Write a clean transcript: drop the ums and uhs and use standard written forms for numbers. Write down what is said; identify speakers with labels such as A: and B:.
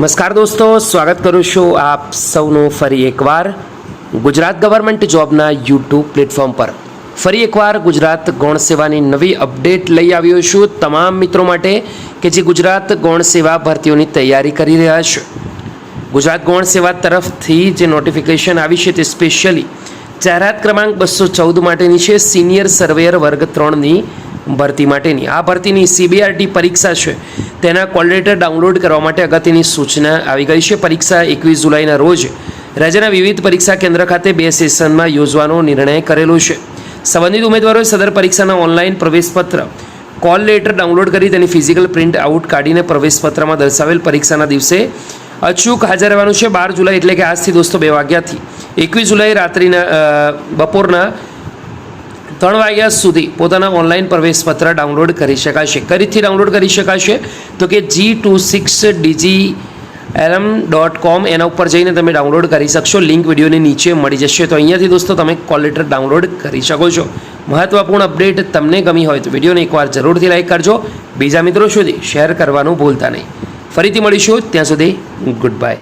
A: નમસ્કાર દોસ્તો, સ્વાગત કરું છું આપ સૌનું ફરી એકવાર ગુજરાત ગવર્મેન્ટ જોબના યુટ્યુબ પ્લેટફોર્મ પર. ફરી એકવાર ગુજરાત ગૌણ સેવાની નવી અપડેટ લઈ આવ્યો છું તમામ મિત્રો માટે કે જે ગુજરાત ગૌણ સેવા ભરતીઓની તૈયારી કરી રહ્યા છે. ગુજરાત ગૌણ સેવા તરફથી જે નોટિફિકેશન આવી છે તે સ્પેશિયલી જાહેરાત ક્રમાંક 214 માટેની છે. સિનિયર સર્વેયર વર્ગ 3ની ભરતી માટેની આ ભરતીની CBRT પરીક્ષા છે તેના કોલ લેટર ડાઉનલોડ કરવા માટે અગત્યની સૂચના આવી ગઈ છે. પરીક્ષા 21 જુલાઈના રોજ રાજ્યના વિવિધ પરીક્ષા કેન્દ્ર ખાતે 2 સેશનમાં યોજવાનો નિર્ણય કરેલો છે. સંબંધિત ઉમેદવારોએ સદર પરીક્ષાના ઓનલાઈન પ્રવેશપત્ર કોલ લેટર ડાઉનલોડ કરી તેની ફિઝિકલ પ્રિન્ટ આઉટ કાઢીને પ્રવેશપત્રમાં દર્શાવેલ પરીક્ષાના દિવસે અચૂક હાજર રહેવાનું છે. 12 જુલાઈ એટલે કે આજથી દોસ્તો 2 વાગ્યાથી 21 જુલાઈ રાત્રિના બપોરના 3 વાગ્યા સુધી પોતાના ઓનલાઈન પ્રવેશપત્ર ડાઉનલોડ કરી શકાશે. કઈ રીતથી ડાઉનલોડ કરી શકાશે તો કે G26DGLM.com એના ઉપર જઈને તમે ડાઉનલોડ કરી શકશો. લિંક વિડીયોની નીચે મળી જશે. તો અહીંયાથી દોસ્તો તમે કોલ લેટર ડાઉનલોડ કરી શકો છો. મહત્વપૂર્ણ અપડેટ તમને ગમી હોય તો વિડીયોને એકવાર જરૂરથી લાઈક કરજો. બીજા મિત્રો સુધી શેર કરવાનું ભૂલતા નહીં. ફરીથી મળીશું, ત્યાં સુધી ગુડ બાય.